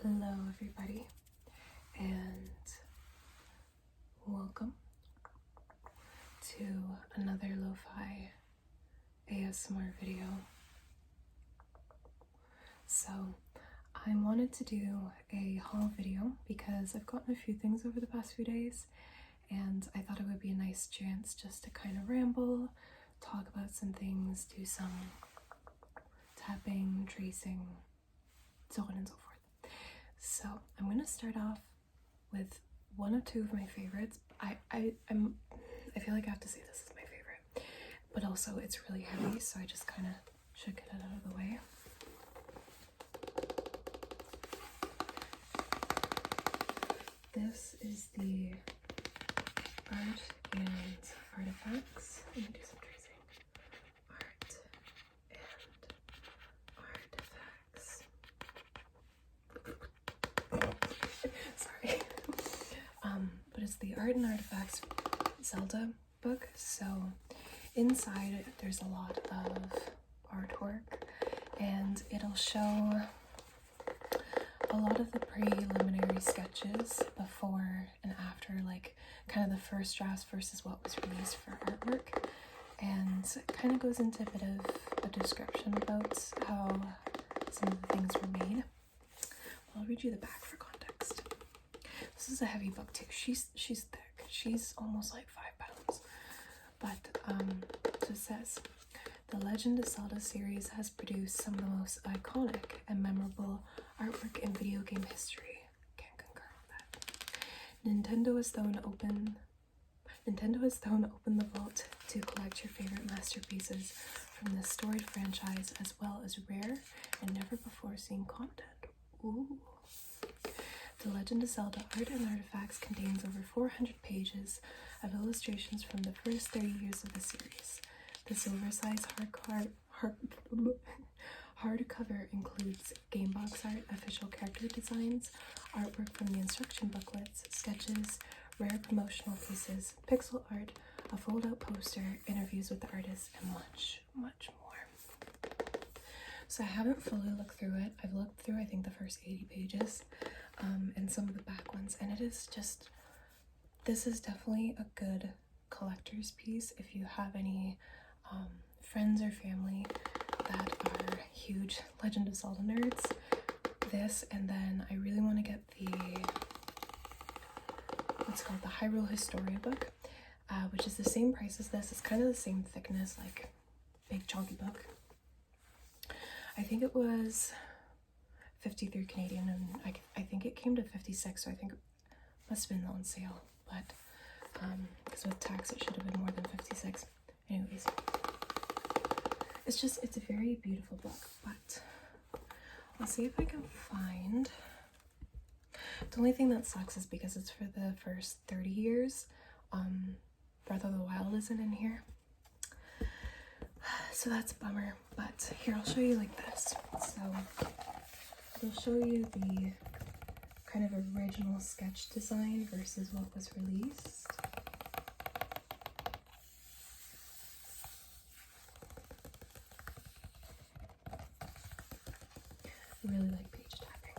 Hello everybody, and welcome to another Lo-Fi ASMR video. So I wanted to do a haul video because I've gotten a few things over the past few days, and I thought it would be a nice chance just to kind of ramble, talk about some things, do some tapping, tracing, so on and so forth. So I'm going to start off with one or two of my favorites. I feel like I have to say this is my favorite, but also it's really heavy, so I just kind of should get it out of the way. This is the art and artifacts. Let me do some tracing. Art and artifacts. Sorry. But it's the Art and Artifacts Zelda book. So inside there's a lot of artwork, and it'll show a lot of the preliminary sketches before and after, like kind of the first drafts versus what was released for artwork, and it kind of goes into a bit of a description about how some of the things were made. I'll read you the back for context. This is a heavy book too. She's thick. She's almost like 5 pounds. But so it says, the Legend of Zelda series has produced some of the most iconic and memorable artwork in video game history. Can't concur with that. Nintendo has thrown open the vault to collect your favorite masterpieces from the storied franchise, as well as rare and never before seen content. Ooh. The Legend of Zelda Art and Artifacts contains over 400 pages of illustrations from the first 30 years of the series. The silver-sized hardcover includes game box art, official character designs, artwork from the instruction booklets, sketches, rare promotional pieces, pixel art, a fold-out poster, interviews with the artists, and much, much more. So I haven't fully looked through it. I've looked through, I think, the first 80 pages and some of the back ones, and it is just, this is definitely a good collector's piece if you have any friends or family that are huge Legend of Zelda nerds. This, and then I really want to get the, what's called the Hyrule Historia book, which is the same price as this. It's kind of the same thickness, like big chunky book. I think it was 53 Canadian, and I think it came to 56, so I think it must have been on sale, but because with tax it should have been more than 56. Anyways, it's a very beautiful book, but I'll see if I can find. The only thing that sucks is because it's for the first 30 years, Breath of the Wild isn't in here, so that's a bummer. But here, I'll show you like this. So it'll show you the kind of original sketch design versus what was released. I really like page tapping.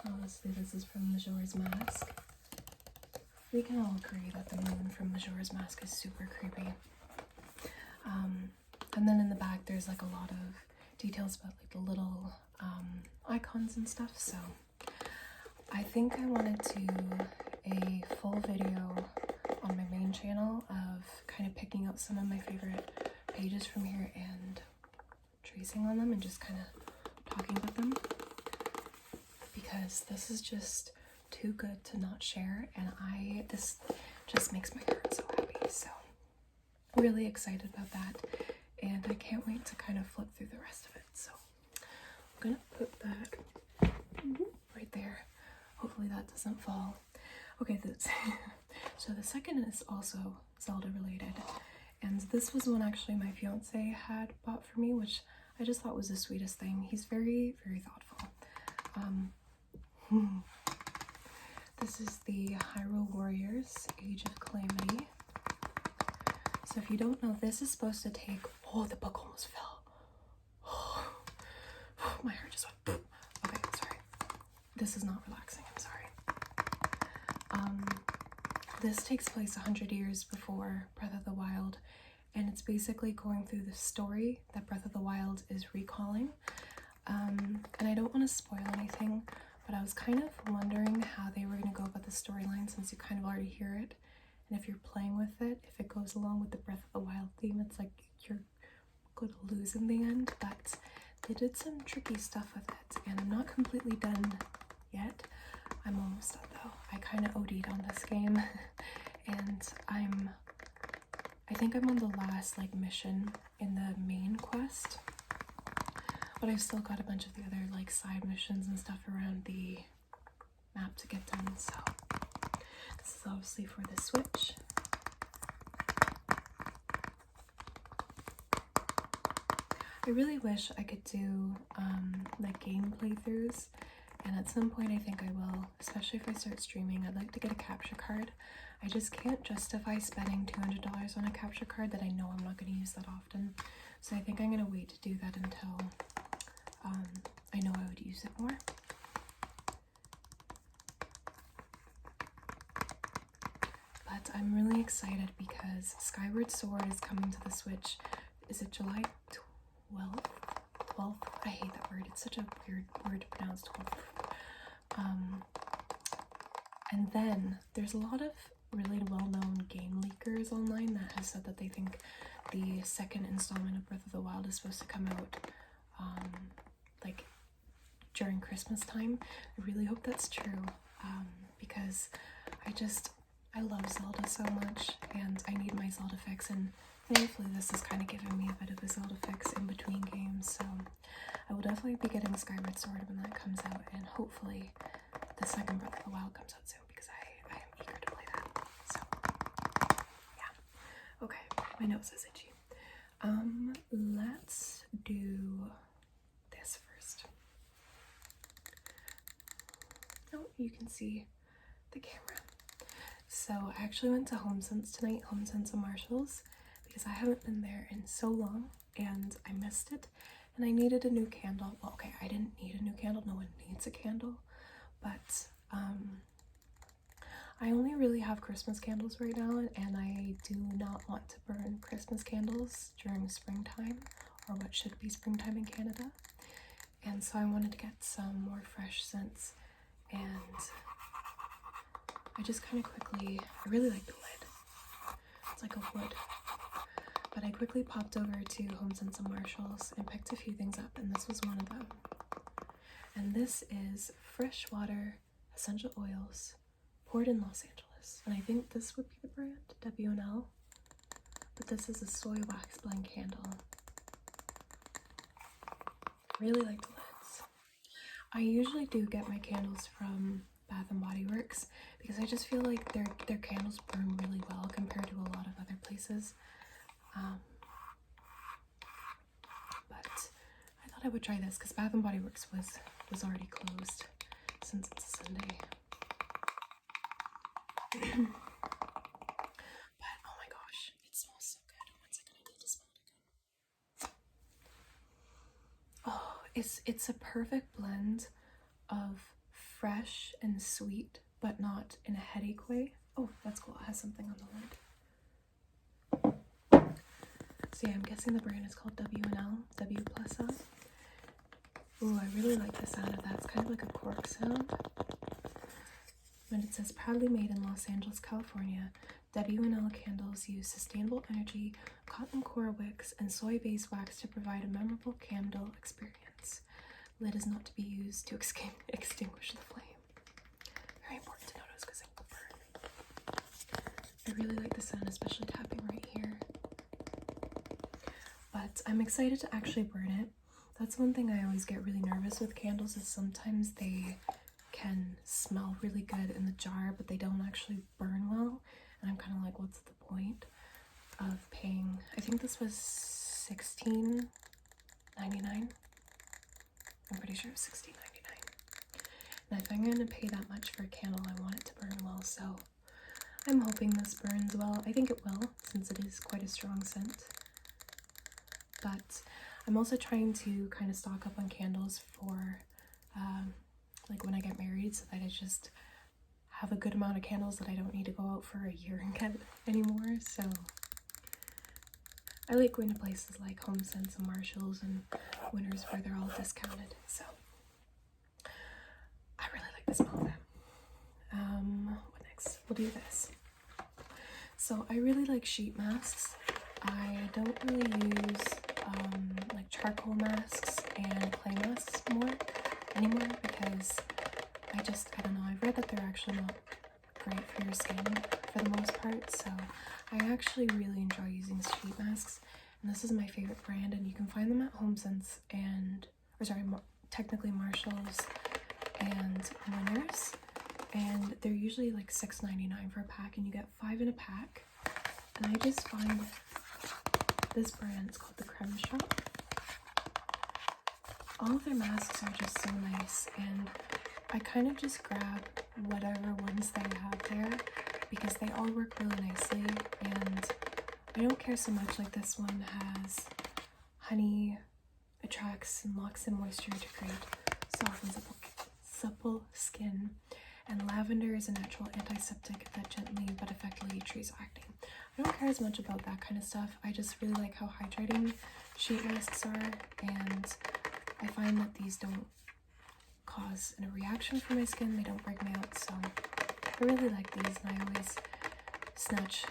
Obviously, this is from Majora's Mask. We can all agree that the moon from Majora's Mask is super creepy. And then in the back, there's like a lot of details about like the little icons and stuff. So I think I want to do a full video on my main channel of kind of picking out some of my favorite pages from here and tracing on them and just kind of talking about them, because this is just too good to not share, and this just makes my heart so happy. So I'm really excited about that, and I can't wait to kind of flip through the rest of it. So I'm gonna put that right there. Hopefully that doesn't fall. Okay, so the second is also Zelda related, and this was one actually my fiance had bought for me, which I just thought was the sweetest thing. He's very, very thoughtful. This is the Hyrule Warriors Age of Calamity. So if you don't know, this is supposed to take, oh, the book almost fell. my heart just went. Okay, sorry. This is not relaxing, I'm sorry. This takes place 100 years before Breath of the Wild, and it's basically going through the story that Breath of the Wild is recalling. And I don't want to spoil anything, but I was kind of wondering how they were going to go about the storyline, since you kind of already hear it. And if you're playing with it, if it goes along with the Breath of the Wild theme, it's like you're going to lose in the end. But they did some tricky stuff with it, and I'm not completely done yet. I'm almost done though. I kind of OD'd on this game, and I think I'm on the last like mission in the main quest, but I've still got a bunch of the other like side missions and stuff around the map to get done. So this is obviously for the Switch. I really wish I could do like game playthroughs, and at some point I think I will, especially if I start streaming. I'd like to get a capture card. I just can't justify spending $200 on a capture card that I know I'm not going to use that often. So I think I'm going to wait to do that until I know I would use it more. But I'm really excited because Skyward Sword is coming to the Switch. Is it July 12th? 12th? I hate that word. It's such a weird word to pronounce, 12th. And then there's a lot of really well-known game leakers online that have said that they think the second installment of Breath of the Wild is supposed to come out like during Christmas time. I really hope that's true, because I love Zelda so much, and I need my Zelda fix, and thankfully this is kind of giving me a bit of a Zelda fix in between games. So I will definitely be getting Skyward Sword when that comes out, and hopefully the second Breath of the Wild comes out soon, because I am eager to play that. So yeah. Okay, my nose is itchy. Let's do this first. Oh, you can see the camera. So I actually went to HomeSense tonight, HomeSense and Marshalls, because I haven't been there in so long and I missed it, and I needed a new candle. Well, okay, I didn't need a new candle, no one needs a candle, but I only really have Christmas candles right now, and I do not want to burn Christmas candles during springtime, or what should be springtime in Canada, and so I wanted to get some more fresh scents. And I just kind of quickly, I really like the lid, it's like a wood, but I quickly popped over to HomeSense and Marshalls and picked a few things up, and this was one of them. And this is freshwater essential oils poured in Los Angeles, and I think this would be the brand, W&L, but this is a soy wax blend candle. Really like the lids. I usually do get my candles from Bath and Body Works, because I just feel like their candles burn really well compared to a lot of other places. But I thought I would try this because Bath and Body Works was already closed since it's a Sunday. But oh my gosh, it smells so good. One second, I need to smell it again. Oh, it's a perfect blend of fresh and sweet, but not in a headache way. Oh, that's cool. It has something on the lid. So yeah, I'm guessing the brand is called W&L, W plus L. Ooh, I really like the sound of that. It's kind of like a cork sound. And it says, proudly made in Los Angeles, California, W&L candles use sustainable energy, cotton core wicks, and soy-based wax to provide a memorable candle experience. Lid is not to be used to extinguish the flame. Very important to notice because it will burn. I really like the sound, especially tapping right here. But I'm excited to actually burn it. That's one thing I always get really nervous with candles, is sometimes they can smell really good in the jar, but they don't actually burn well. And I'm kind of like, what's the point of paying? I think this was $16.99. I'm pretty sure it was $16.99. And if I'm going to pay that much for a candle, I want it to burn well. So I'm hoping this burns well. I think it will, since it is quite a strong scent. But I'm also trying to kind of stock up on candles for like when I get married, so that I just have a good amount of candles that I don't need to go out for a year and get anymore. So I like going to places like HomeSense and Marshalls and Winners where they're all discounted. So I really like the smell of them. What next? We'll do this. So I really like sheet masks. I don't really use like charcoal masks and clay masks anymore because I don't know, I've read that they're actually not great for your skin for the most part, so I actually really enjoy using sheet masks, and this is my favorite brand, and you can find them at HomeSense and, technically Marshalls and Winners, and they're usually like $6.99 for a pack, and you get 5 in a pack, and I just find this brand, it's called the Creme Shop. All of their masks are just so nice, and I kind of just grab whatever ones they have there because they all work really nicely, and I don't care so much. Like this one has honey, attracts and locks in moisture to create soft and supple skin, and lavender is a natural antiseptic that gently but effectively treats acne. I don't care as much about that kind of stuff. I just really like how hydrating sheet masks are, and I find that these don't cause a reaction for my skin. They don't break me out, so I really like these, and I always snatch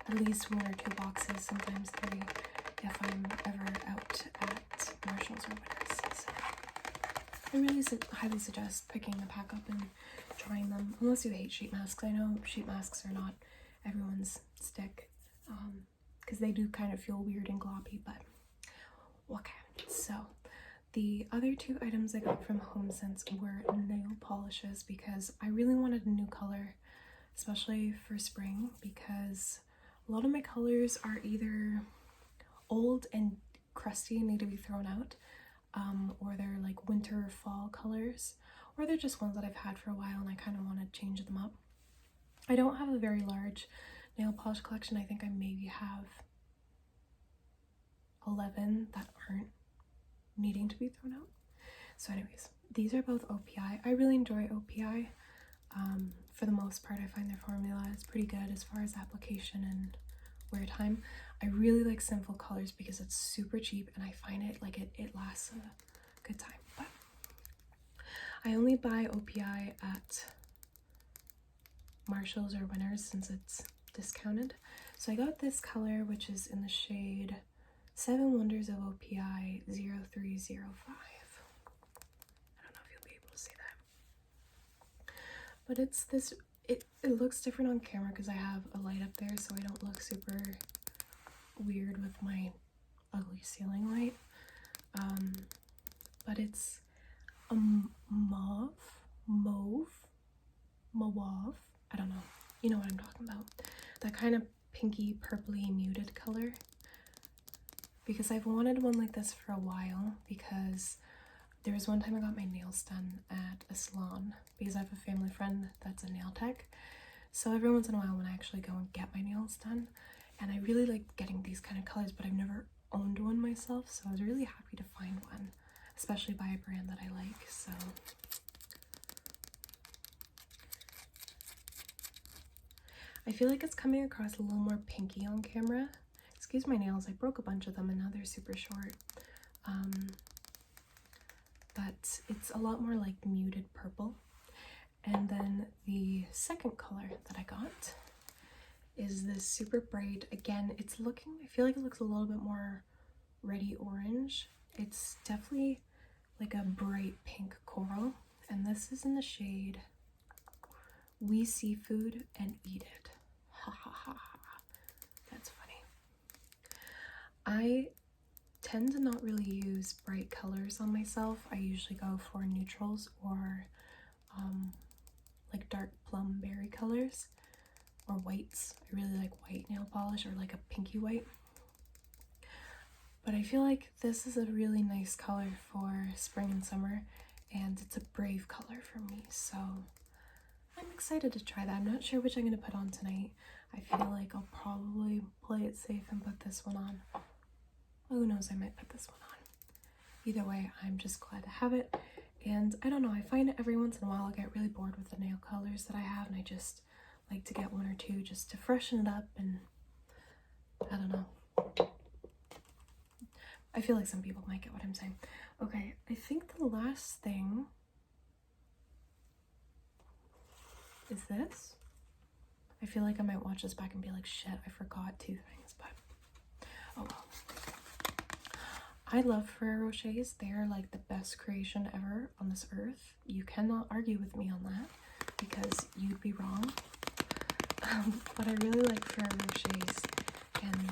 at least 1 or 2 boxes, sometimes 3, if I'm ever out at Marshalls or Winners. So I really highly suggest picking a pack up and trying them, unless you hate sheet masks. I know sheet masks are not everyone's stick, because they do kind of feel weird and gloppy, but okay. So the other 2 items I got from HomeSense were nail polishes, because I really wanted a new color, especially for spring, because a lot of my colors are either old and crusty and need to be thrown out, or they're like winter fall colors, or they're just ones that I've had for a while and I kind of want to change them up. I don't have a very large nail polish collection. I think I maybe have 11 that aren't needing to be thrown out. So anyways, these are both OPI. I really enjoy OPI. For the most part, I find their formula is pretty good as far as application and wear time. I really like Sinful Colors because it's super cheap, and I find it like it lasts a good time. But I only buy OPI at Marshalls or Winners since it's discounted. So I got this color, which is in the shade 7 Wonders of OPI 0305. I don't know if you'll be able to see that. But it's this, it looks different on camera because I have a light up there so I don't look super weird with my ugly ceiling light. But it's a mauve, I don't know. You know what I'm talking about. That kind of pinky, purpley, muted color. Because I've wanted one like this for a while, because there was one time I got my nails done at a salon because I have a family friend that's a nail tech. So every once in a while when I actually go and get my nails done, and I really like getting these kind of colors, but I've never owned one myself, so I was really happy to find one, especially by a brand that I like. So I feel like it's coming across a little more pinky on camera. Excuse my nails, I broke a bunch of them and now they're super short. But it's a lot more like muted purple. And then the second color that I got is this super bright. Again, it's looking, I feel like it looks a little bit more reddy orange. It's definitely like a bright pink coral. And this is in the shade We Seafood and Eat It. Ha ha ha ha. That's funny. I tend to not really use bright colors on myself. I usually go for neutrals or like dark plum berry colors or whites. I really like white nail polish, or like a pinky white. But I feel like this is a really nice color for spring and summer, and it's a brave color for me, so I'm excited to try that. I'm not sure which I'm going to put on tonight. I feel like I'll probably play it safe and put this one on. Who knows, I might put this one on. either way, I'm just glad to have it. And I don't know, I find every once in a while I get really bored with the nail colors that I have, and I just like to get one or two just to freshen it up, and I don't know. I feel like some people might get what I'm saying. Okay, I think the last thing is this. I feel like I might watch this back and be like, shit, I forgot 2 things, but oh well. I love Ferrero Rochers. They're like the best creation ever on this earth. You cannot argue with me on that because you'd be wrong. But I really like Ferrero Rochers, and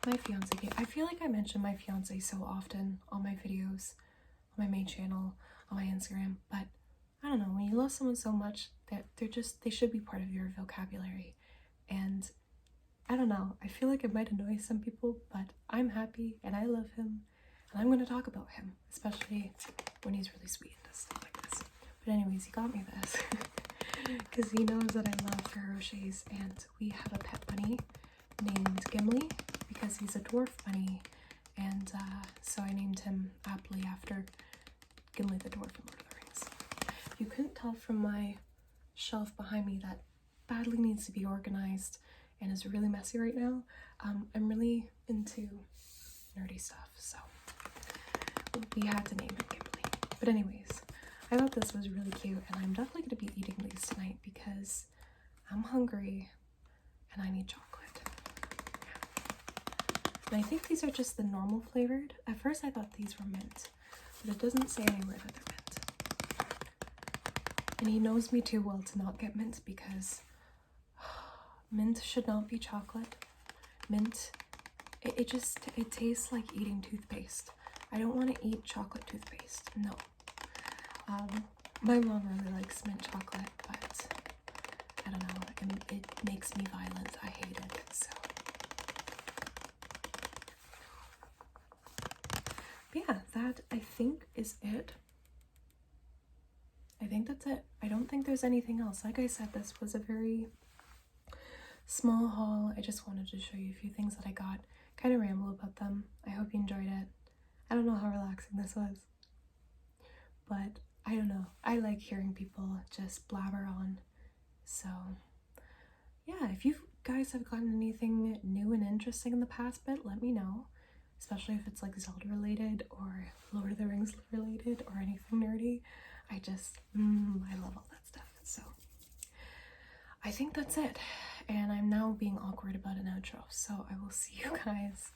my fiance, I feel like I mention my fiance so often on my videos, on my main channel, on my Instagram, but I don't know, when you love someone so much that they should be part of your vocabulary. And I don't know, I feel like it might annoy some people, but I'm happy and I love him, and I'm going to talk about him, especially when he's really sweet and stuff like this. But anyways, he got me this because he knows that I love Ferrero Rochers, and we have a pet bunny named Gimli because he's a dwarf bunny, and so I named him aptly after Gimli the dwarf from Lord of the Rings. You couldn't tell from my shelf behind me that badly needs to be organized and is really messy right now. I'm really into nerdy stuff, so we had to name it Calamity. But anyways, I thought this was really cute, and I'm definitely going to be eating these tonight because I'm hungry and I need chocolate. And I think these are just the normal flavored. At first I thought these were mint, but it doesn't say anywhere that they're mint. And he knows me too well to not get mint because mint should not be chocolate. Mint, it tastes like eating toothpaste. I don't want to eat chocolate toothpaste, no. My mom really likes mint chocolate, but I don't know, it makes me violent. I hate it, so. But yeah, that I think is it. I think that's it. I don't think there's anything else. Like I said, this was a very small haul. I just wanted to show you a few things that I got, kind of ramble about them. I hope you enjoyed it. I don't know how relaxing this was, but I don't know. I like hearing people just blabber on. So yeah, if you guys have gotten anything new and interesting in the past bit, let me know, especially if it's like Zelda related or Lord of the Rings related or anything nerdy. I love all that stuff. So I think that's it, and I'm now being awkward about an outro, so I will see you guys